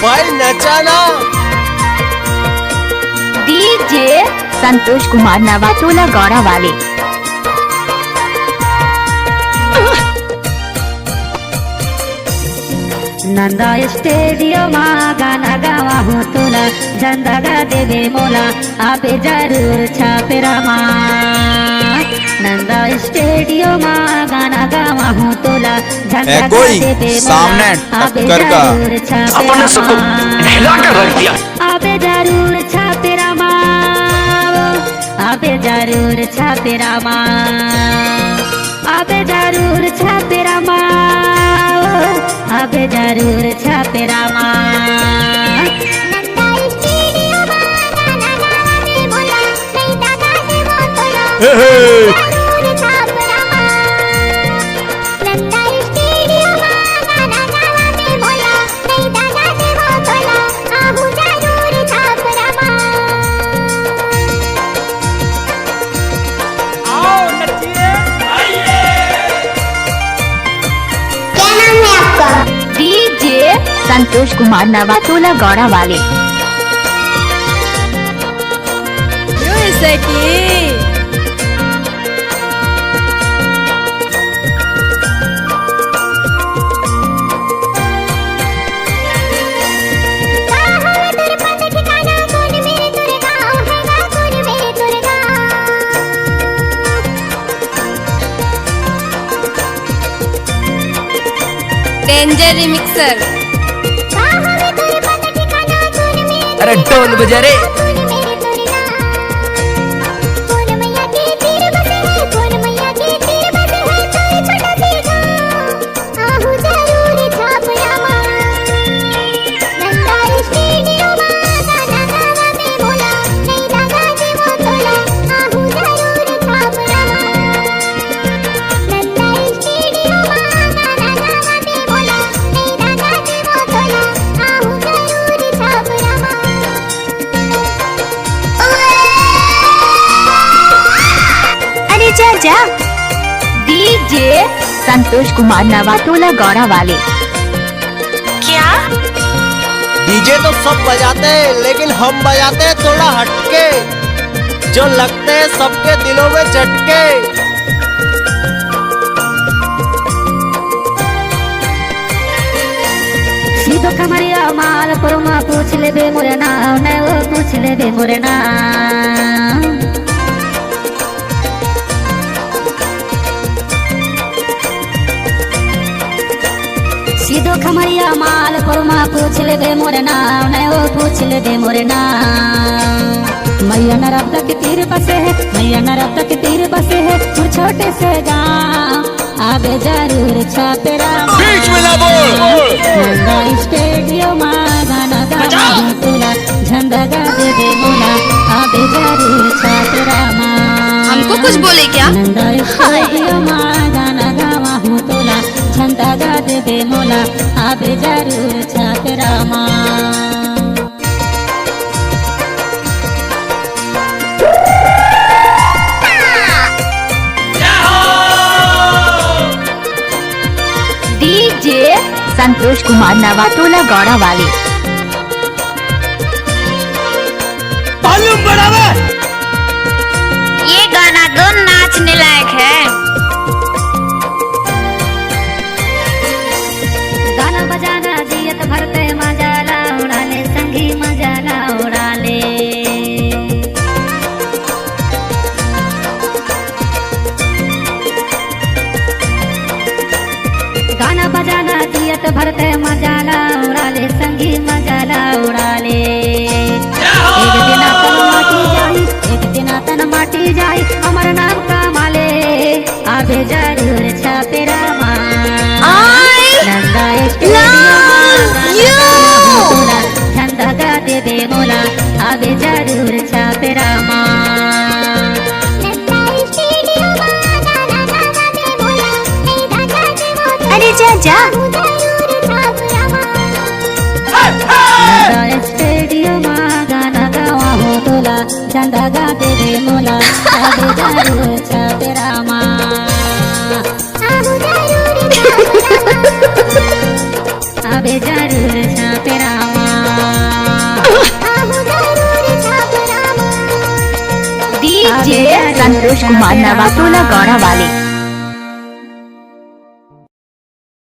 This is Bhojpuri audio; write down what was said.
भाई नचाना। डीजे संतोष कुमार नवाटोला गौड़ा वाले। नंदा स्टेडियम गाना गावा हूँ तुला झंडा देवे मोला आपे जरूर छापेरामा। नंदा स्टेडियम गाना गावा हूँ तुला झंडा देवे मोला आपे जरूर छापेरामा। आपे जरूर छापेरामा, आपे जरूर छापेरामा, आपे जरूर छापेरामा, आपे जरूर छापेरामा। डीजे संतोष कुमार नवाटोला गौड़ा वाले। Danger remixer. अरे ढोल बजा रे। जा डीजे संतोष कुमार नवाटोला गौड़ा वाले। क्या डीजे तो सब बजाते हैं लेकिन हम बजाते हैं थोड़ा हटके, जो लगते हैं सबके दिलों में झटके। सीधो कमरिया माल परमा पूछ ले बे मोरे नाम ने वो पूछ ले बे मोरे नाम। सीधो खमरिया माल परमा पूछ ले बे मोरे नाम ने वो पूछ ले बे मोरे नाम। मैया नरब तक तीर बसे है, मैया नरब तक तीर बसे है और छोटे से गाँव आबे जरूर छापेरामा। बीच में ना बोल। नंदा स्टेडियम गाना गावा हूँ तुला झंडा दे दे मोला आबे जरूर छापेरामा। हमको कुछ बोले क्या? नंदा स्टेडियम गाना गावा हूँ तुला झंडा दे दे मोला आबे जरूर छापेरामा। डीजे संतोष कुमार नवाटोला गौड़ा वाले। मालूम बढ़ावे। ये गाना तो नाचने लायक है। गाना बजाना जियत भरते मजाला उड़ाले संगी मजाला उड़ाले। गाना बजाना जियत भरते मजाला उड़ाले संगी मजाला उड़ाले। एक दिन तन माटी जाई, एक दिन तन माटी जाई हमार नाम का माले आबे जरूर छापेरामा। नंदा झंडा गा दे दे मोला आबे जरूर छापेरामा। अरे जा जा नंदा स्टेडियम गाना गावा हूँ तुला झंडा गा दे दे मोला आबे जरूर छापेरामा। आबे जरूर छापेरामा। डीजे संतोष कुमार नवाटोला गौरा वाले।